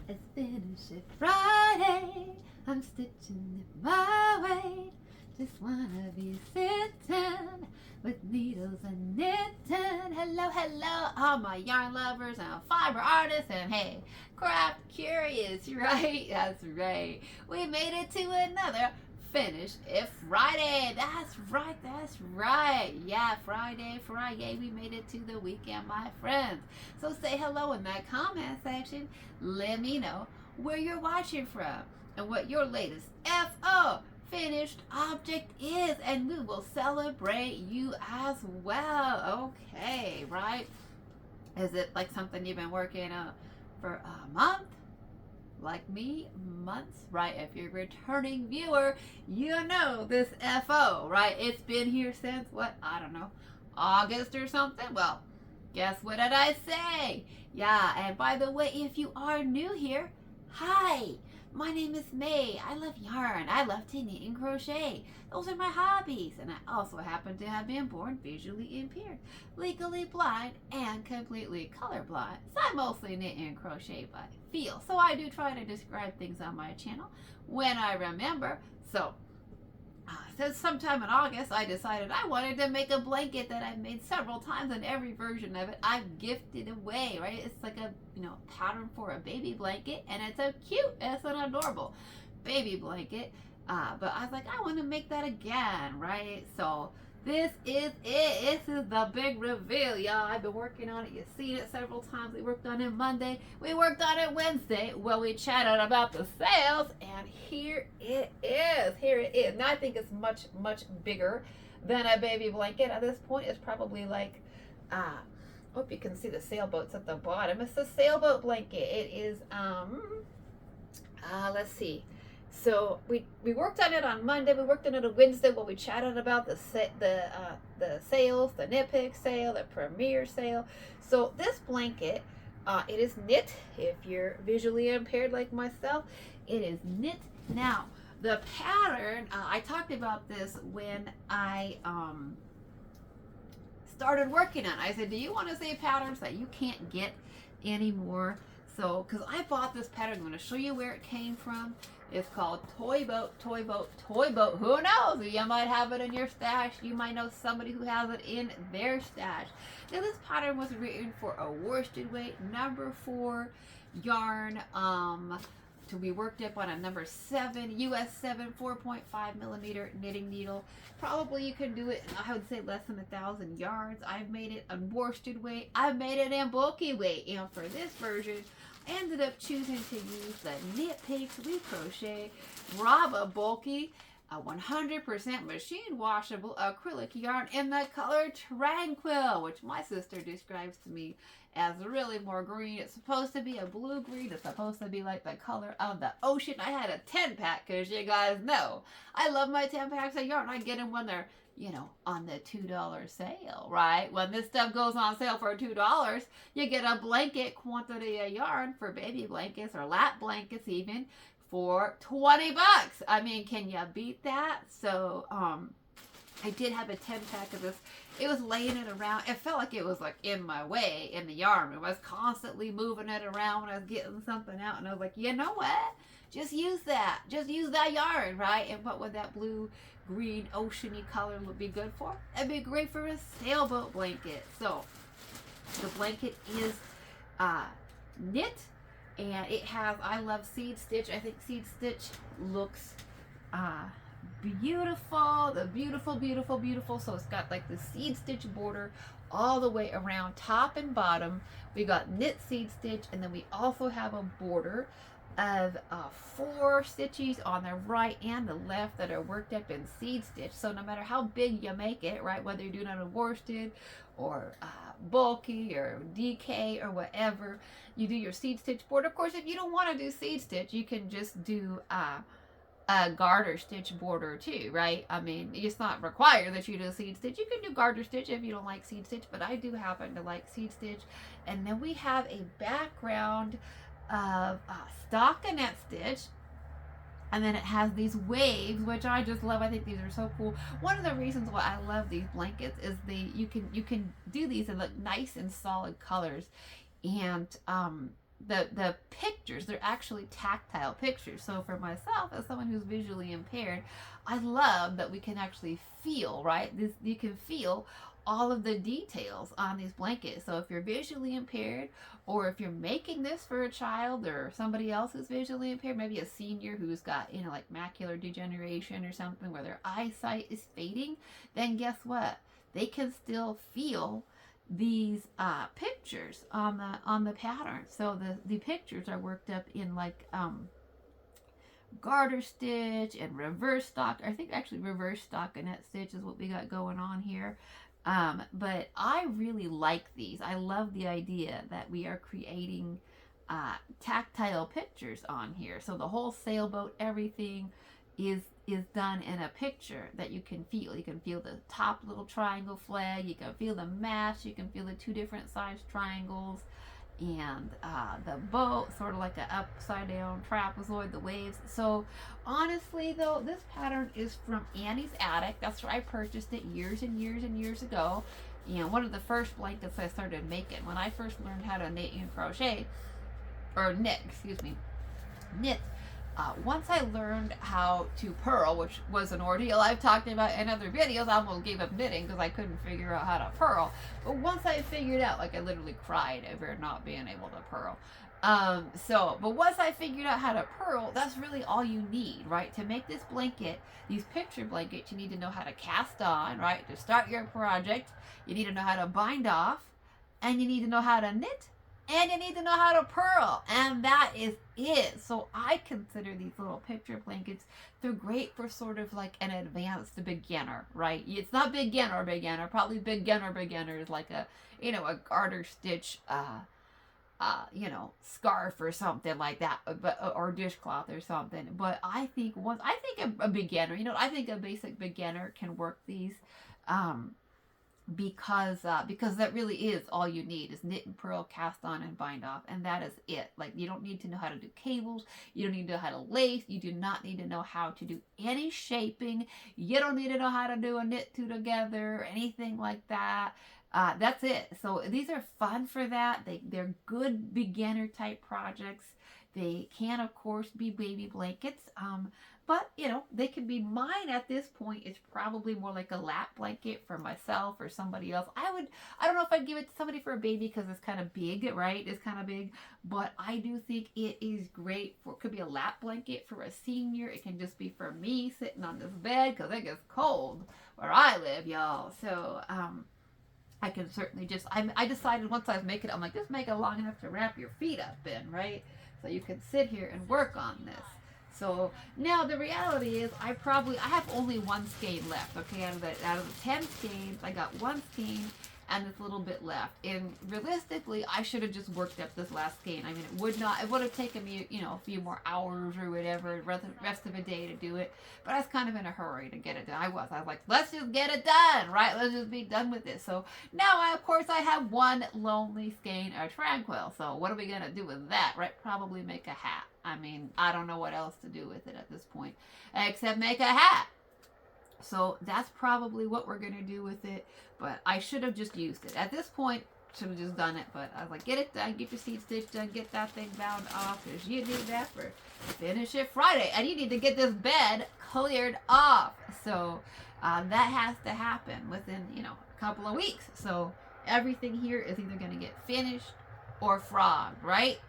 It's Finish It Friday. I'm stitching it my way. Just wanna be sitting with needles and knitting. Hello, hello, all my yarn lovers and fiber artists and hey, craft curious, right? That's right. We made it to another Finish It Friday. That's right, that's right. Yeah, Friday, we made it to the weekend, my friends. So say hello in that comment section. Let me know where you're watching from and what your latest FO finished object is, and we will celebrate you as well. Okay, right? Is it like something you've been working for a month? Like me, months, right? If you're a returning viewer, you know this FO, right? It's been here since what? I don't know, August or something. Well, guess what did I say? Yeah, and by the way, if you are new here, hi, my name is May. I love yarn. I love to knit and crochet. Those are my hobbies. And I also happen to have been born visually impaired, legally blind, and completely colorblind. So I mostly knit and crochet by feel. So I do try to describe things on my channel when I remember. So since sometime in August, I decided I wanted to make a blanket that I've made several times, and every version of it I've gifted away, right? It's like a, pattern for a baby blanket, and it's so cute. It's an adorable baby blanket. But I was like, I want to make that again, right? So this is it. This is the big reveal, y'all. I've been working on it. You've seen it several times. We worked on it Monday. We worked on it Wednesday. Well, we chatted about the sales, and here it is. Here it is. Now I think it's much, much bigger than a baby blanket. At this point, it's probably like, hope you can see the sailboats at the bottom. It's a sailboat blanket. It is, let's see. So we worked on it on Monday. We worked on it on Wednesday. Well, we chatted about the sales, the knitpicks sale, the premiere sale. So this blanket, it is knit. If you're visually impaired like myself, it is knit. Now the pattern, I talked about this when I started working on it. I said, do you want to see patterns that you can't get anymore? So, because I bought this pattern, I'm going to show you where it came from. It's called Toy Boat, Toy Boat, Toy Boat. Who knows? You might have it in your stash. You might know somebody who has it in their stash. Now, this pattern was written for a worsted weight, number 4 yarn, to be worked up on a number 7, US 7, 4.5 millimeter knitting needle. Probably you can do it, I would say less than 1,000 yards. I've made it on worsted weight. I've made it in bulky weight. And for this version, I ended up choosing to use the Knit Picks We Crochet Brava Bulky, a 100% machine washable acrylic yarn in the color Tranquil, which my sister describes to me as really more green. It's supposed to be a blue green. It's supposed to be like the color of the ocean. I had a 10-pack because you guys know I love my 10 packs of yarn. I get them when they're on the $2 sale, right? When this stuff goes on sale for $2, you get a blanket quantity of yarn for baby blankets or lap blankets even for 20 bucks. I mean, can you beat that? So, I did have a 10-pack of this. It was laying it around. It felt like it was like in my way in the yarn. I was constantly moving it around when I was getting something out. And I was like, you know what? Just use that. Just use that yarn, right? And what would that blue, green, oceany color would be good for? It'd be great for a sailboat blanket. So the blanket is knit, and it has, I love seed stitch. I think seed stitch looks beautiful. The beautiful. So it's got like the seed stitch border all the way around top and bottom. We got knit seed stitch, and then we also have a border of 4 stitches on the right and the left that are worked up in seed stitch. So no matter how big you make it, right, whether you're doing it on worsted or bulky or DK or whatever, you do your seed stitch border. Of course, if you don't want to do seed stitch, you can just do a garter stitch border too, right? I mean, it's not required that you do seed stitch. You can do garter stitch if you don't like seed stitch, but I do happen to like seed stitch. And then we have a background of stockinette stitch, and then it has these waves, which I just love. I think these are so cool. One of the reasons why I love these blankets is you can do these in like nice and solid colors, and the pictures, they're actually tactile pictures. So for myself, as someone who's visually impaired, I love that we can actually feel, right? This, you can feel all of the details on these blankets. So if you're visually impaired, or if you're making this for a child or somebody else who's visually impaired, maybe a senior who's got, you know, like macular degeneration or something where their eyesight is fading, then guess what? They can still feel these pictures on the pattern. So the pictures are worked up in like garter stitch and reverse stock. I think actually reverse stockinette stitch is what we got going on here. But I really like these. I love the idea that we are creating tactile pictures on here. So the whole sailboat, everything is done in a picture that you can feel. You can feel the top little triangle flag, you can feel the mast, you can feel the two different size triangles, and the boat, sort of like an upside down trapezoid, the waves. So honestly though, this pattern is from Annie's Attic. That's where I purchased it years and years and years ago. You know, one of the first blankets I started making when I first learned how to knit and crochet, or knit, excuse me, knit. Once I learned how to purl, which was an ordeal I've talked about in other videos, I almost gave up knitting because I couldn't figure out how to purl. But once I figured out, like I literally cried over not being able to purl. But once I figured out how to purl, that's really all you need, right? To make this blanket, these picture blankets, you need to know how to cast on, right? To start your project, you need to know how to bind off, and you need to know how to knit, and you need to know how to purl, and that is it. So I consider these little picture blankets, they're great for sort of like an advanced beginner, right? It's not beginner, probably beginner is like a, you know, a garter stitch, you know, scarf or something like that, but or dishcloth or something. But I think a beginner, you know, I think a basic beginner can work these, because that really is all you need, is knit and purl, cast on, and bind off, and that is it. Like, you don't need to know how to do cables, you don't need to know how to lace, you do not need to know how to do any shaping, you don't need to know how to do a knit two together or anything like that. That's it. So these are fun for that. They're good beginner type projects. They can, of course, be baby blankets. But, you know, they can be, mine at this point is probably more like a lap blanket for myself or somebody else. I don't know if I'd give it to somebody for a baby because it's kind of big, right? It's kind of big. But I do think it is great for, it could be a lap blanket for a senior. It can just be for me sitting on this bed because it gets cold where I live, y'all. So, I can certainly just, I decided once I was making it, I'm like, just make it long enough to wrap your feet up in, right? So you can sit here and work on this. So now the reality is I have only one skein left, okay? Out of the 10 skeins, I got one skein and this little bit left. And realistically, I should have just worked up this last skein. I mean, it would have taken me, you know, a few more hours or whatever, rest of a day to do it. But I was kind of in a hurry to get it done. I was like, let's just get it done, right? Let's just be done with this. So now, of course, I have one lonely skein of Tranquil. So what are we going to do with that, right? Probably make a hat. I mean, I don't know what else to do with it at this point, except make a hat. So that's probably what we're going to do with it. But I should have just used it. At this point, should have just done it. But I was like, get it done, get your seed stitch done, get that thing bound off. Because you need that for Finish It Friday. And you need to get this bed cleared off. So that has to happen within, you know, a couple of weeks. So everything here is either going to get finished or frogged, right?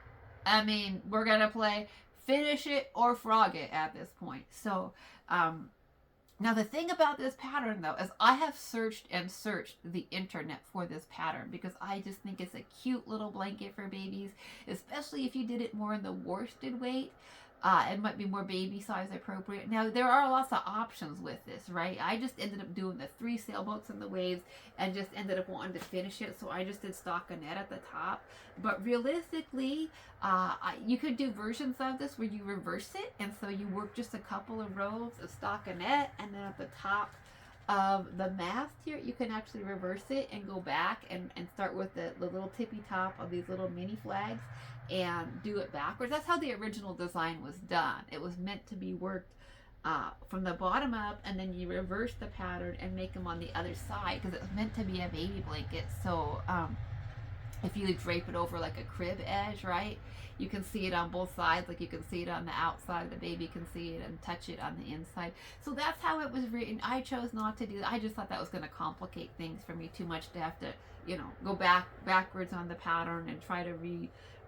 I mean, we're going to play finish it or frog it at this point. So, now the thing about this pattern though, is I have searched and searched the internet for this pattern because I just think it's a cute little blanket for babies, especially if you did it more in the worsted weight. It might be more baby size appropriate. Now, there are lots of options with this, right? I just ended up doing the 3 sailboats and the waves and just ended up wanting to finish it. So I just did stockinette at the top. But realistically, you could do versions of this where you reverse it. And so you work just a couple of rows of stockinette, and then at the top of the mast here, you can actually reverse it and go back and start with the little tippy top of these little mini flags and do it backwards. That's how the original design was done. It was meant to be worked from the bottom up, and then you reverse the pattern and make them on the other side because it was meant to be a baby blanket. So if you drape it over like a crib edge, right? You can see it on both sides, like you can see it on the outside, the baby can see it and touch it on the inside. So that's how it was written. I chose not to do that. I just thought that was going to complicate things for me too much to have to, go backwards on the pattern and try to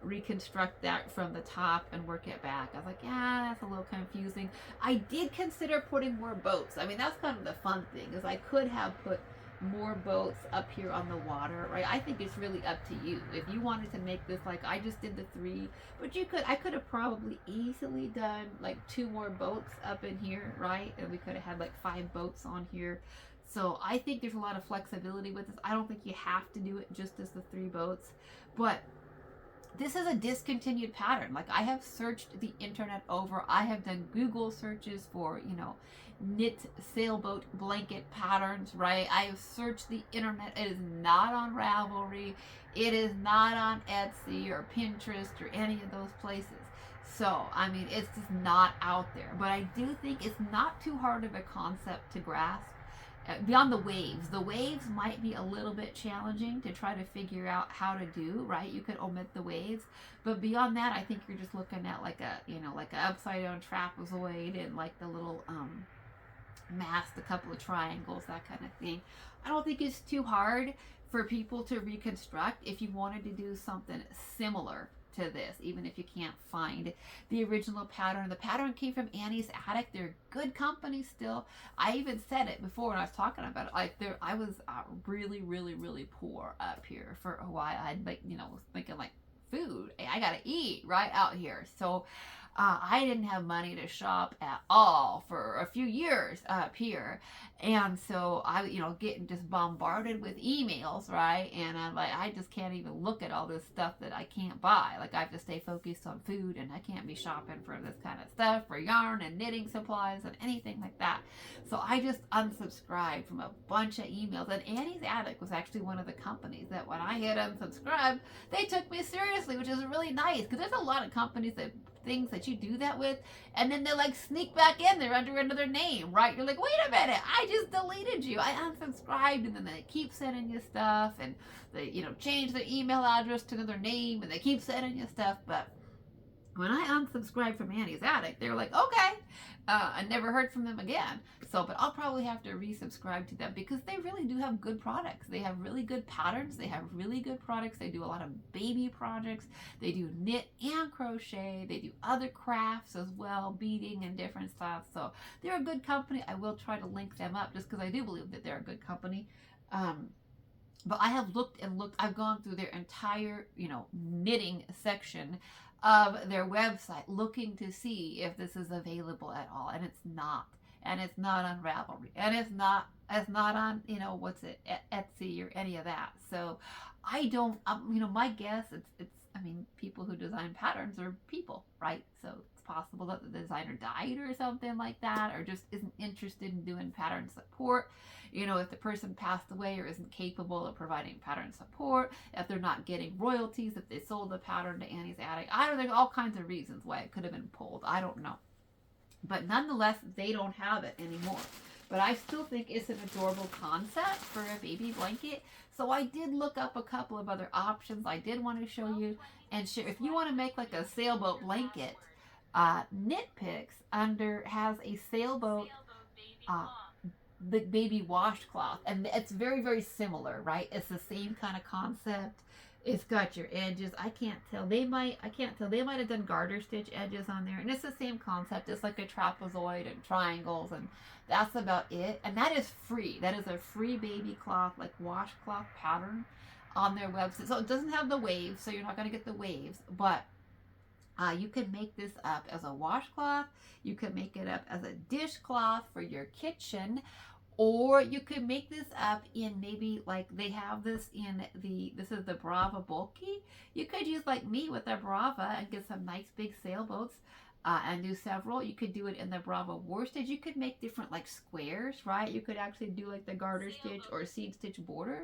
reconstruct that from the top and work it back. I was like, yeah, that's a little confusing. I did consider putting more boats. I mean, that's kind of the fun thing, is I could have put more boats up here on the water, right? I think it's really up to you. If you wanted to make this like I just did the 3, but I could have probably easily done like 2 more boats up in here, right? And we could have had like 5 boats on here. So I think there's a lot of flexibility with this. I don't think you have to do it just as the 3 boats, but this is a discontinued pattern. Like, I have searched the internet over. I have done Google searches for, knit sailboat blanket patterns, right? I have searched the internet. It is not on Ravelry. It is not on Etsy or Pinterest or any of those places. So, I mean, it's just not out there. But I do think it's not too hard of a concept to grasp. Beyond the waves might be a little bit challenging to try to figure out how to do, right? You could omit the waves, but beyond that, I think you're just looking at like a, like an upside down trapezoid and like the little mast, a couple of triangles, that kind of thing. I don't think it's too hard for people to reconstruct if you wanted to do something similar to this, even if you can't find the original pattern. The pattern came from Annie's Attic. They're good company still. I even said it before when I was talking about it. Like, I was really, really, really poor up here for a while. I'd was thinking like, food, I gotta eat right out here. So I didn't have money to shop at all for a few years up here. And so I, getting just bombarded with emails, right? And I'm like, I just can't even look at all this stuff that I can't buy. Like, I have to stay focused on food, and I can't be shopping for this kind of stuff, for yarn and knitting supplies and anything like that. So I just unsubscribed from a bunch of emails. And Annie's Attic was actually one of the companies that when I hit unsubscribe, they took me seriously, which is really nice, because there's a lot of companies that things that you do that with, and then they like sneak back in there under another name, right? You're like, wait a minute, I just deleted you, I unsubscribed, and then they keep sending you stuff, and they change their email address to another name, and they keep sending you stuff. But when I unsubscribed from Annie's Attic, they were like, okay. I never heard from them again. So, but I'll probably have to resubscribe to them, because they really do have good products. They have really good patterns. They have really good products. They do a lot of baby projects. They do knit and crochet. They do other crafts as well, beading and different stuff. So they're a good company. I will try to link them up, just because I do believe that they're a good company. But I have looked and looked. I've gone through their entire, knitting section of their website, looking to see if this is available at all, and it's not. And it's not on Ravelry, and it's not on Etsy or any of that. So I don't, my guess, it's I mean, people who design patterns are people, right? So it's possible that the designer died or something like that, or just isn't interested in doing pattern support. If the person passed away or isn't capable of providing pattern support, if they're not getting royalties, if they sold the pattern to Annie's Attic. I don't know, all kinds of reasons why it could have been pulled. I don't know. But nonetheless, they don't have it anymore. But I still think it's an adorable concept for a baby blanket. So I did look up a couple of other options. I did want to show you and share. If you want to make like a sailboat blanket, Knitpicks has a sailboat the baby washcloth, and it's very, very similar, right? It's the same kind of concept. It's got your edges. I can't tell. They might have done garter stitch edges on there, and it's the same concept. It's like a trapezoid and triangles, and that's about it. And that is free. That is a free baby cloth, like washcloth pattern on their website. So it doesn't have the waves, so you're not going to get the waves, but you can make this up as a washcloth. You can make it up as a dishcloth for your kitchen, or you could make this up in maybe like they have this in this is the Brava Bulky. You could use like me with the Brava and get some nice big sailboats and do several. You could do it in the Brava worsted. You could make different like squares, right? You could actually do like the garter stitch or seed stitch border.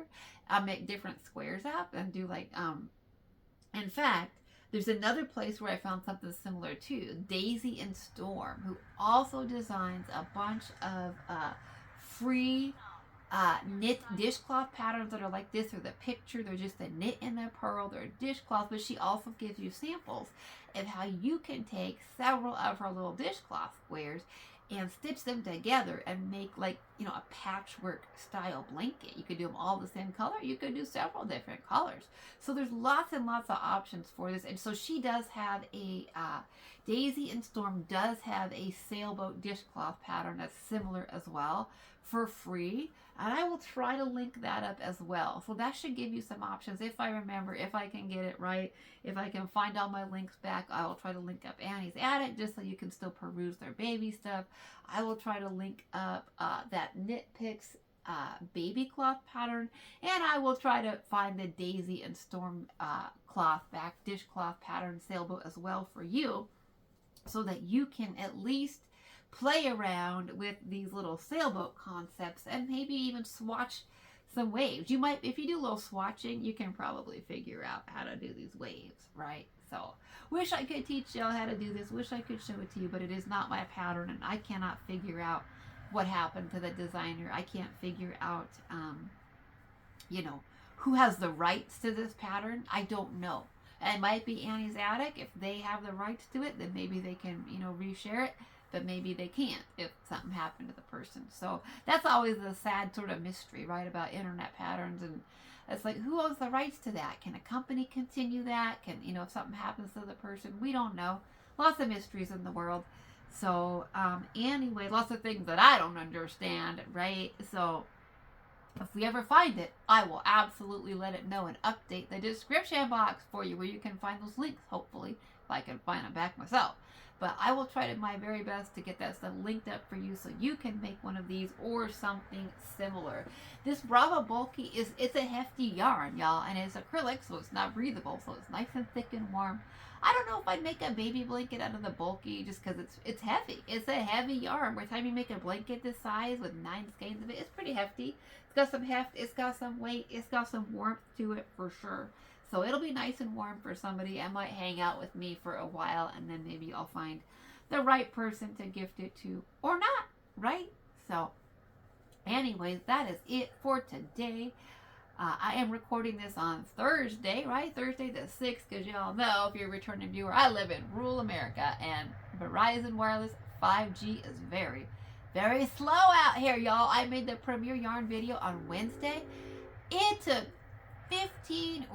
Make different squares up and do like, in fact, there's another place where I found something similar too. Daisy and Storm, who also designs a bunch of free knit dishcloth patterns that are like this, or the picture. They're just a knit and a purl. They're dishcloth, but she also gives you samples of how you can take several of her little dishcloth squares and stitch them together and make, like, you know, a patchwork style blanket. You could do them all the same color. You could do several different colors. So there's lots and lots of options for this. And so she does have a Daisy and Storm does have a Sailboat dishcloth pattern that's similar as well for free. And I will try to link that up as well. So that should give you some options if I remember, if I can get it right. If I can find all my links back, I will try to link up Annie's Attic just so you can still peruse their baby stuff. I will try to link up that knitpicks baby cloth pattern, and I will try to find the Daisy and Storm cloth back dishcloth pattern Sailboat as well for you, so that you can at least play around with these little sailboat concepts and maybe even swatch some waves. You might, if you do a little swatching, you can probably figure out how to do these waves, right? So wish I could teach y'all how to do this. Wish I could show it to you, but it is not my pattern, and I cannot figure out what happened to the designer. I can't figure out, you know, who has the rights to this pattern. I don't know. It might be Annie's Attic. If they have the rights to it, then maybe they can, you know, reshare it. But maybe they can't if something happened to the person. So that's always a sad sort of mystery, right, about internet patterns. And it's like, who owns the rights to that? Can a company continue that? Can, you know, if something happens to the person, we don't know. Lots of mysteries in the world. So anyway, lots of things that I don't understand, right? So if we ever find it, I will absolutely let it know and update the description box for you where you can find those links, hopefully, if I can find them back myself. But I will try to my very best to get that stuff linked up for you so you can make one of these or something similar. This Brava Bulky it's a hefty yarn, y'all, and it's acrylic, so it's not breathable, so it's nice and thick and warm. I don't know if I'd make a baby blanket out of the Bulky just because it's heavy. It's a heavy yarn. By the time you make a blanket this size with 9 skeins of it, it's pretty hefty. It's got some heft, it's got some weight, it's got some warmth to it for sure. So it'll be nice and warm for somebody. I might hang out with me for a while, and then maybe I'll find the right person to gift it to or not, right? So anyways, that is it for today. I am recording this on Thursday, right? Thursday the 6th, because y'all know, if you're a returning viewer, I live in rural America, and Verizon Wireless 5G is very, very slow out here, y'all. I made the premiere yarn video on Wednesday. It took 15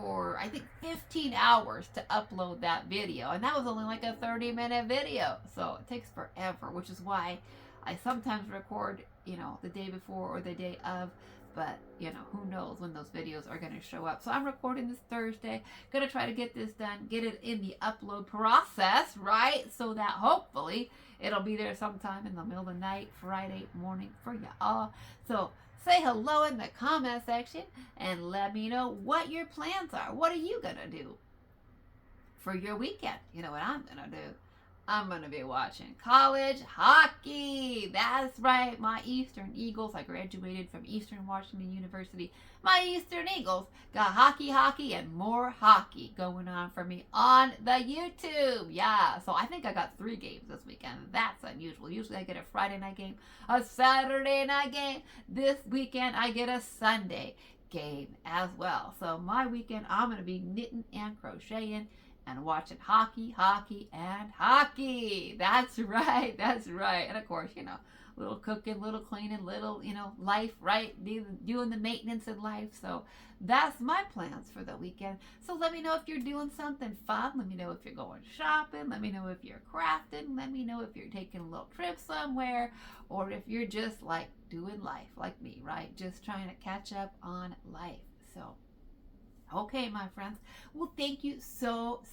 hours to upload that video, and that was only like a 30-minute video, so it takes forever, which is why I sometimes record, you know, the day before or the day of, but you know, who knows when those videos are going to show up. So I'm recording this Thursday, gonna try to get this done, get it in the upload process, right, so that hopefully it'll be there sometime in the middle of the night Friday morning for y'all. So say hello in the comment section and let me know what your plans are. What are you going to do for your weekend? You know what I'm going to do? I'm going to be watching college hockey. That's right, my Eastern Eagles. I graduated from Eastern Washington University. My Eastern Eagles got hockey, and more hockey going on for me on the YouTube. Yeah, so I think I got 3 games this weekend. That's unusual. Usually I get a Friday night game, a Saturday night game. This weekend I get a Sunday game as well. So my weekend, I'm going to be knitting and crocheting and watching hockey, and hockey. That's right, that's right. And of course, you know, little cooking, little cleaning, little, you know, life, right? Doing the maintenance in life. So that's my plans for the weekend. So let me know if you're doing something fun. Let me know if you're going shopping. Let me know if you're crafting. Let me know if you're taking a little trip somewhere, or if you're just like doing life like me, right? Just trying to catch up on life. So okay, my friends. Well, thank you so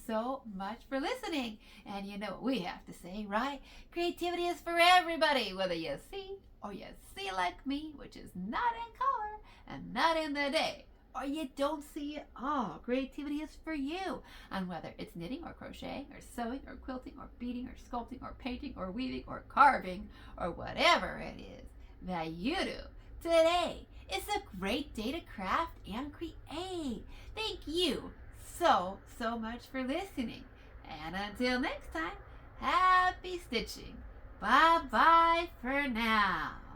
much for listening. And you know what we have to say, right? Creativity is for everybody, whether you see or you see like me, which is not in color and not in the day, or you don't see it all. Creativity is for you. And whether it's knitting or crocheting or sewing or quilting or beading or sculpting or painting or weaving or carving or whatever it is that you do today, it's a great day to craft and create. Thank you so much for listening. And until next time, happy stitching. Bye-bye for now.